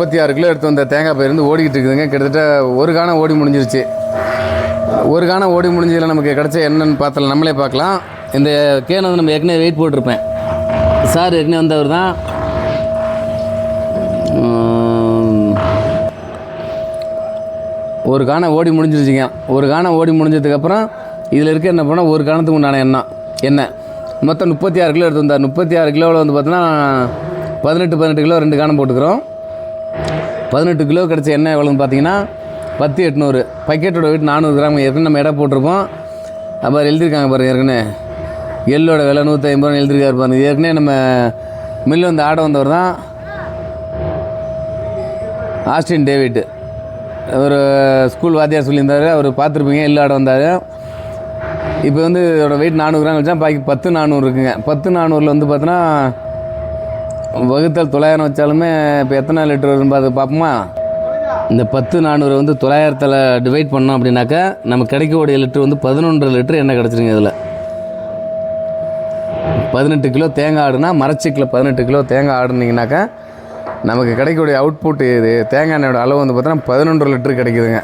36 kilo எடுத்து வந்த தேங்காய் பயிர் வந்து ஓடிக்கிட்டு இருக்குதுங்க. கிட்டத்தட்ட ஒரு காணம் ஓடி முடிஞ்சிருச்சு. ஒரு காணம் ஓடி முடிஞ்சதில் நமக்கு கிடச்ச என்னன்னு பார்த்தல நம்மளே பார்க்கலாம். இந்த கேனை வந்து நம்ம ஏற்கனவே வெயிட் போட்டிருப்பேன். சார் ஏற்கனவே வந்தவர் தான். ஒரு காணம் ஓடி முடிஞ்சிருச்சுங்க. ஒரு காணம் ஓடி முடிஞ்சதுக்கப்புறம் இதில் இருக்க என்ன பண்ணால் ஒரு காணத்துக்கு உண்டான எண்ணெய் மொத்தம் 36 கிலோ எடுத்து வந்தார். 36 கிலோவில் வந்து பார்த்தோன்னா 18 கிலோ 2 காணம் போட்டுக்கிறோம். 18 கிலோ கிடச்ச எண்ணெய் எவ்வளோன்னு பார்த்தீங்கன்னா 10,800. பக்கெட்டோட வெயிட் 400 கிராம். ஏற்கனவே நம்ம எடை போட்டிருப்போம். அப்புறம் எழுதியிருக்காங்க பாருங்கள். ஏற்கனவே எள்ளோட விலை 150 ரூபா எழுதியிருக்காரு பாருங்கள். ஏற்கனவே நம்ம மில்லு வந்து ஆட வந்தவர் தான் ஆஸ்டின் டேவிட். ஒரு ஸ்கூல் வாத்தியார் சொல்லியிருந்தார். அவர் பார்த்துருப்பீங்க. எள்ளு ஆட வந்தார். இப்போ வந்து இதோட வெயிட் 400 கிராம் வச்சா பாக்கி 10,400 இருக்குங்க. 10,400 வந்து பார்த்தோன்னா வகுத்தல் 900 வச்சாலுமே இப்போ எத்தனை லிட்டர் வருதுன்னு பார்ப்போமா. இந்த 10,400 வந்து 900 டிவைட் பண்ணோம் அப்படின்னாக்கா நம்ம கிடைக்கக்கூடிய லிட்டர் வந்து 11 லிட்டர் எண்ணெய் கிடச்சிருங்க. இதில் 18 கிலோ தேங்காய் ஆடுனா மரச்சிக்கில் 18 கிலோ தேங்காய் ஆடுனீங்கனாக்கா நமக்கு கிடைக்கக்கூடிய அவுட்புட் இது தேங்காய் எண்ணெயோட அளவு வந்து பார்த்தோன்னா 11 லிட்டர் கிடைக்குதுங்க.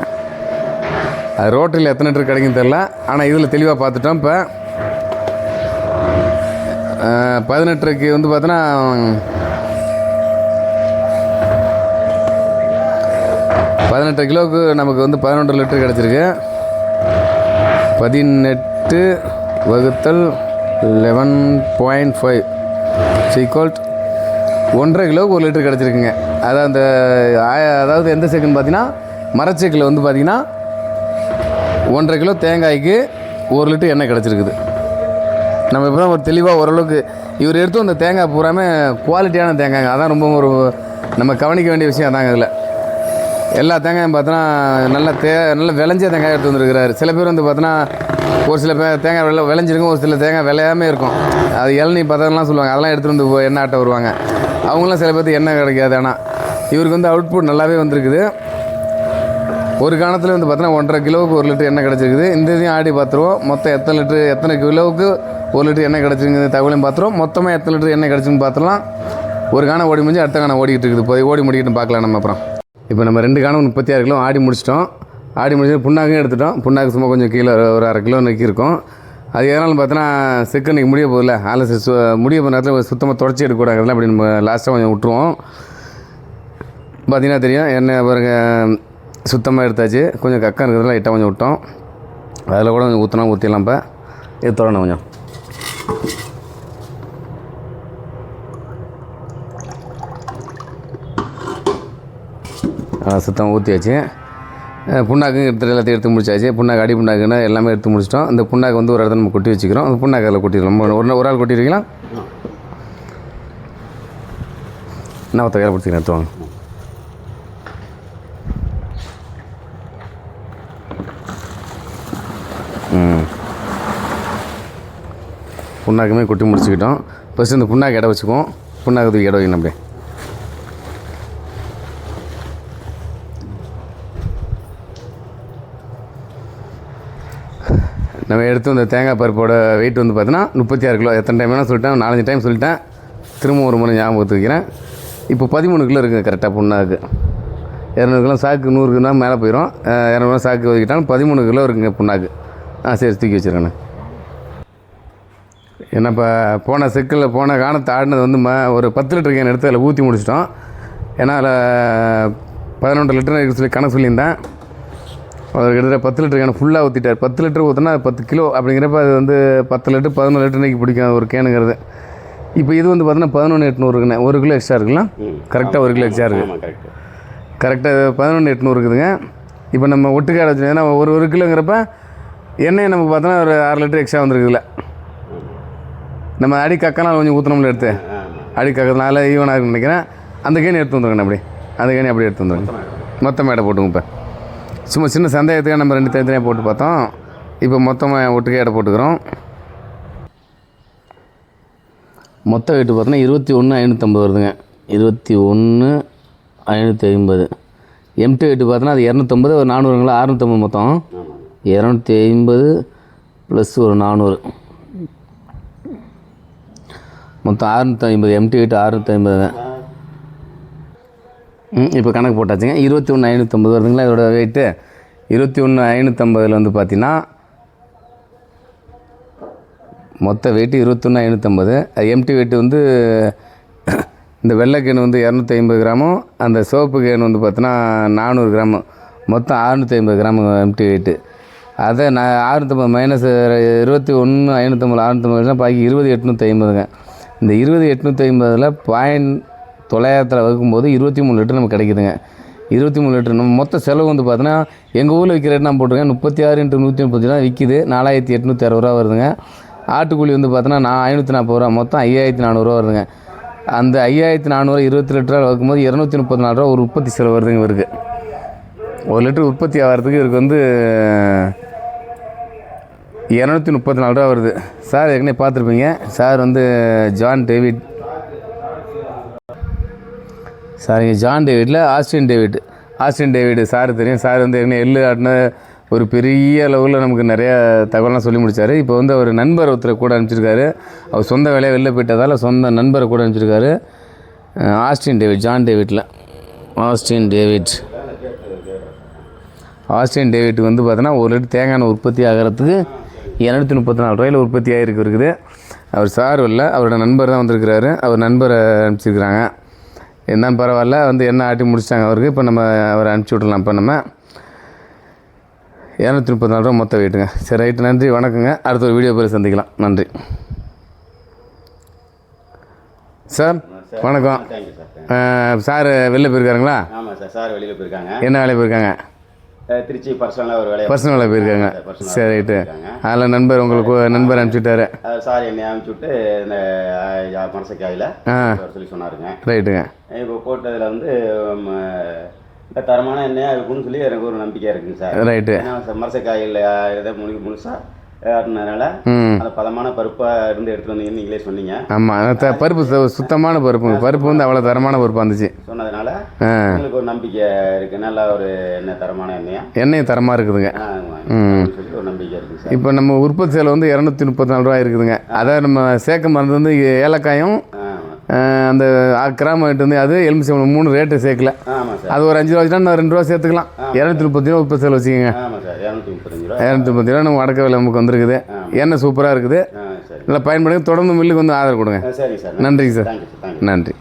அது ரோட்டில் எத்தனை லிட்டர் கிடைக்குன்னு தெரில. ஆனால் இதில் தெளிவாக பார்த்துட்டோம். இப்போ 18க்கு வந்து பார்த்தோன்னா 18 கிலோவுக்கு நமக்கு வந்து 11 லிட்டர் கிடச்சிருக்கு. 18 வகுத்தல் 11.5 ஈக்குவல் 1.5 கிலோவுக்கு 1 லிட்டர் கிடச்சிருக்குங்க. அதாவது எந்த செக்குன்னு பார்த்தீங்கன்னா மரச்செக்கில் வந்து பார்த்தீங்கன்னா 1.5 கிலோ தேங்காய்க்கு 1 லிட்டர் எண்ணெய் கிடச்சிருக்குது. நம்ம இப்போ தான் ஒரு தெளிவாக ஓரளவுக்கு இவர் எடுத்து அந்த தேங்காய் பூராமே குவாலிட்டியான தேங்காய்ங்க. அதான் ரொம்ப ஒரு நம்ம கவனிக்க வேண்டிய விஷயம். அதாங்க இதில் எல்லா தேங்காயும் பார்த்தோன்னா நல்ல விளைஞ்ச தேங்காய் எடுத்து வந்துருக்கிறாரு. சில பேர் வந்து பார்த்தோன்னா ஒரு சில தேங்காய் விளைஞ்சிருக்கும், ஒரு சில தேங்காய் விளையாமே இருக்கும். அது இளநீ பதம்லாம் சொல்லுவாங்க. அதெல்லாம் எடுத்துகிட்டு வந்து எண்ணெய் ஆட்ட வருவாங்க. அவங்களாம் சில பேருக்கு எண்ணெய் கிடைக்காது. ஆனால் இவருக்கு வந்து அவுட்புட் நல்லாவே வந்திருக்குது. ஒரு காலத்தில் வந்து பார்த்தோன்னா 1.5 கிலோவுக்கு 1 லிட்டர் எண்ணெய் கிடச்சிருக்குது. இந்த இதையும் ஆடி பார்த்துருவோம். மொத்தம் எத்தனை கிலோவுக்கு 1 லிட்டர் எண்ணெய் கிடச்சிருக்குது தகவலையும் பார்த்துருவோம். மொத்தமாக எத்தனை லிட்டர் எண்ணெய் கிடச்சின்னு பார்த்துலாம். ஒரு காணம் ஓடி முடிஞ்சு அடுத்த காணம் ஓடிக்கிட்டு இருக்குது. போய் ஓடி முடிக்கிட்டு பார்க்கலாம் நம்ம. அப்புறம் இப்போ நம்ம 2 காணம் 36 கிலோ ஆடி முடிச்சிட்டோம். ஆடி முடிச்சு புண்ணாக்கையும் எடுத்துட்டோம். புண்ணாக்கு சும்மா கொஞ்சம் கீழே ஒரு 1/2 கிலோ நக்கியிருக்கோம். அது எதனாலும் பார்த்தோன்னா செக்கு இன்றைக்கி முடிய போதில்ல. அதில் முடிய போகிற நேரத்தில் சுத்தமாக தொடச்சி எடுக்கக்கூடாதுலாம் அப்படி நம்ம லாஸ்ட்டாக கொஞ்சம் விட்டுருவோம். பார்த்திங்கன்னா தெரியும் எண்ணெய் பாருங்க சுத்தமாக எடுத்தாச்சு. கொஞ்சம் கக்கம் இருக்கிறதுலாம் லைட்டாக கொஞ்சம் விட்டோம். அதில் கூட கொஞ்சம் ஊற்றினா ஊற்றிடலாம். இப்போ இது தொடணும் கொஞ்சம். சுத்தமாக ஊற்றியாச்சு. புண்ணாக்கும் எல்லாத்தையும் எடுத்து முடிச்சாச்சு. புண்ணாக்கு அடி புண்ணாக்குன்னா எல்லாமே எடுத்து முடிச்சிட்டோம். அந்த புண்ணாக்கு வந்து ஒரு இடத்துல நம்ம கொட்டி வச்சுக்கிறோம். அந்த புண்ணாக்கு அதில் கொட்டிடலாம். ஒரு ஆள் கொட்டிடுவீங்களா? நான் ஒருத்த கையில் பிடிச்சிக்கிறேன். எடுத்துவாங்க. புண்ணாக்குமே கொட்டி முடிச்சுக்கிட்டோம். ஃபஸ்ட்டு இந்த புண்ணாக்கு இடம் வச்சுக்குவோம். புண்ணாக்கு தூக்கி இடம் வைக்கணும். அப்படியே நம்ம எடுத்து இந்த தேங்காய் பருப்போட வெயிட் வந்து பார்த்தோன்னா 36 கிலோ. எத்தனை டைம் வேணால் சொல்லிட்டேன். 4-5 டைம் சொல்லிட்டேன். திரும்ப ஒரு முறை ஞாபகத்து வைக்கிறேன். இப்போ 13 கிலோ இருக்குது கரெக்டாக புண்ணாக்கு. 200 கிலோ சாக்கு 100 கிலோ மேலே போயிடும். 200 கிலோ சாக்கு ஒதுக்கிட்டாலும் 13 கிலோ இருக்குங்க புண்ணாக்கு. சரி தூக்கி வச்சுருக்கேண்ணே. ஏன்னா இப்போ போன காணத்தை ஆடினது வந்து ஒரு 10 லிட்டர் கேன் எடுத்து அதில் ஊற்றி முடிச்சிட்டோம். ஏன்னா அதில் 11 லிட்டர் சொல்லி கணக்கு சொல்லியிருந்தேன். அவர் கிட்டத்தட்ட 10 லிட்டர் கேனை ஃபுல்லாக ஊற்றிட்டார். 10 லிட்டர் ஊற்றினா 10 கிலோ அப்படிங்கிறப்ப அது வந்து 10 லிட்டர் 11 லிட்டர் இன்றைக்கி பிடிக்கும் ஒரு கேனுங்கிறது. இப்போ இது வந்து பார்த்தோன்னா 11,800 இருக்குண்ணே. 1 கிலோ எக்ஸ்ட்ரா இருக்குங்களா? கரெக்டாக 1 கிலோ எக்ஸ்ட்ரா இருக்குது. கரெக்டாக 11,800 இருக்குதுங்க. இப்போ நம்ம ஒட்டுக்காட வச்சுருந்தோம். ஏன்னா ஒரு கிலோங்கிறப்ப எண்ணெயை நமக்கு பார்த்தோன்னா ஒரு 6 லிட்டர் எக்ஸ்ட்ரா வந்துருக்குதுல. நம்ம அடி கக்கனால் கொஞ்சம் ஊற்றணும்ல எடுத்து அடி கக்கனால ஈவனாக இருக்குன்னு நினைக்கிறேன். அந்த கேணி எடுத்து வந்துருங்கண்ணே. அப்படி அந்த கேணி அப்படியே எடுத்து வந்துருங்க. மொத்தமாக எடை போட்டுங்க. இப்போ சும்மா சின்ன சந்தேகத்துக்காக நம்ம 2 தனித்தனியாக போட்டு பார்த்தோம். இப்போ மொத்தமாக ஒட்டுக்கே எடை போட்டுக்கிறோம். மொத்த வெயிட்டு பார்த்தோன்னா 21,550 வருதுங்க. 21,550. எம்டி வெயிட்டு பார்த்தோன்னா அது 250 ஒரு 400ங்களா? 650 மொத்தம். 250 ப்ளஸ் ஒரு 400 மொத்தம் 650. MT weight 650. இப்போ கணக்கு போட்டாச்சுங்க. 21,550 வருதுங்களா இதோட வெயிட்டு. 21,550 வந்து பார்த்தீங்கன்னா மொத்த வெயிட்டு 21,550. எம்டி வெயிட்டு வந்து இந்த வெள்ளை கேன் வந்து 250 கிராமும், அந்த சிவப்பு கேன் வந்து பார்த்தீங்கன்னா 400 கிராமு, மொத்தம் 650 கிராமு எம்டி வெயிட்டு. அதை நான் 650 மைனஸ் 21,550 650 பாக்கி 20,850ங்க. இந்த 20,850 0.900 வகுக்கும்போது 23 லிட்டர் நமக்கு கிடைக்குதுங்க. 23 லிட்டர் நம்ம மொத்த செலவு வந்து பார்த்தீங்கன்னா எங்கள் ஊரில் விற்கிற ரேட் நான் போட்டிருக்கேன். 36 × 130 தான் விற்கிது. 4,860 ரூபா வருதுங்க. ஆட்டுக்கூலி வந்து பார்த்தோன்னா 540 ரூபா, மொத்தம் 5,400 ரூபா வருதுங்க. அந்த 5,400 20 லிட்டராக வைக்கும்போது 234 ரூபா ஒரு உற்பத்தி செலவு வருதுங்க இவருக்கு. 1 லிட்டர் உற்பத்தி ஆகிறதுக்கு இவருக்கு வந்து 234 ரூபா வருது. சார் ஏற்கனவே பார்த்துருப்பீங்க. சார் வந்து ஜான் டேவிட். சார் இங்கே ஜான் டேவிட்டில் ஆஸ்டின் டேவிட் சார் தெரியும். சார் வந்து ஏற்கனவே எள்ளு ஆட்டின ஒரு பெரிய அளவில் நமக்கு நிறையா தகவலாம் சொல்லி முடித்தார். இப்போ வந்து அவர் நண்பர் ஒருத்தரை கூட அனுப்பிச்சிருக்காரு. அவர் சொந்த வேலையை வெளில போயிட்டதால் சொந்த நண்பரை கூட அனுப்பிச்சிருக்காரு. ஆஸ்டின் டேவிட், ஜான் டேவிட்டில் ஆஸ்டின் டேவிட் வந்து பார்த்தோன்னா 1 லிட்டர் தேங்காய் எண்ணெய் உற்பத்தி ஆகிறதுக்கு 234 ரூபாயில் உற்பத்தி இருக்குது. அவர் சார் இல்லை, அவரோட நண்பர் தான் வந்திருக்கிறாரு. அவர் நண்பரை அனுப்பிச்சிருக்கிறாங்க. என்னன்னு பரவாயில்ல, வந்து எண்ணெய் ஆட்டி முடிச்சிட்டாங்க அவருக்கு. இப்போ நம்ம அவரை அனுப்பிச்சி விட்றலாம். இப்போ நம்ம 234 ரூபா மொத்த வெயிட்டுங்க. சரி, ரைட்டு, நன்றி, வணக்கங்க. அடுத்த ஒரு வீடியோ போய் சந்திக்கலாம். நன்றி சார். வணக்கம் சார். வெளில போயிருக்காருங்களா? ஆமாம் சார், சார் வெளியில் போயிருக்காங்க. என்ன வேலையை போயிருக்காங்க? திருச்சி பர்சனலாக ஒரு வேலையை போயிருக்காங்க. சரி, ரைட்டு. அதில் நண்பர் உங்களுக்கு நண்பர் அனுப்பிச்சுட்டாரு. சார் என்னை அனுப்பிச்சி விட்டு இந்த மரசக்காயில் சொல்லி சொன்னாருங்க. ரைட்டுங்க. இப்போ போட்டதில் வந்து தரமான எண்ணெயாக இருக்குன்னு சொல்லி எனக்கு ஒரு நம்பிக்கை இருக்குங்க சார். ரைட்டு. ஏன்னா மரசக்காயில் இதை முழுசாக ஆட்டினதுனால அந்த பதமான பருப்பாக இருந்து எடுத்துகிட்டு வந்தீங்கன்னு நீங்களே சொன்னீங்க. ஆமாம், பருப்பு சுத்தமான பருப்புங்க. பருப்பு வந்து அவ்வளோ தரமான பருப்பாக இருந்துச்சு சொன்னதுனால உங்களுக்கு ஒரு நம்பிக்கை இருக்குது. நல்லா ஒரு தரமான எண்ணெய் தரமாக இருக்குதுங்க சொல்லி ஒரு நம்பிக்கை இருக்குது சார். இப்போ நம்ம உற்பத்தி செலவு வந்து 234 ரூபா இருக்குதுங்க. அதாவது நம்ம சேர்க்க மருந்து வந்து ஏலக்காயும் அந்த கிராமம் வாங்கிட்டு வந்து அது எலுமிச்சம்பழம் 3 ரேட்டு சேர்க்கல. அது ஒரு 5 ரூபா வச்சுட்டா நான் 2 ரூபா சேர்த்துக்கலாம். 230 ரூபா உற்பத்தி செலவு வச்சுக்கோங்க. 235 ரூபா நமக்கு அடக்க விலை நமக்கு வந்துருக்குது. எண்ணெய் சூப்பராக இருக்குது. நல்லா பயன்படுங்க. தொடர்ந்து மில்லுக்கு வந்து ஆதரவு கொடுங்க. சரி சார். நன்றிங்க சார். நன்றி.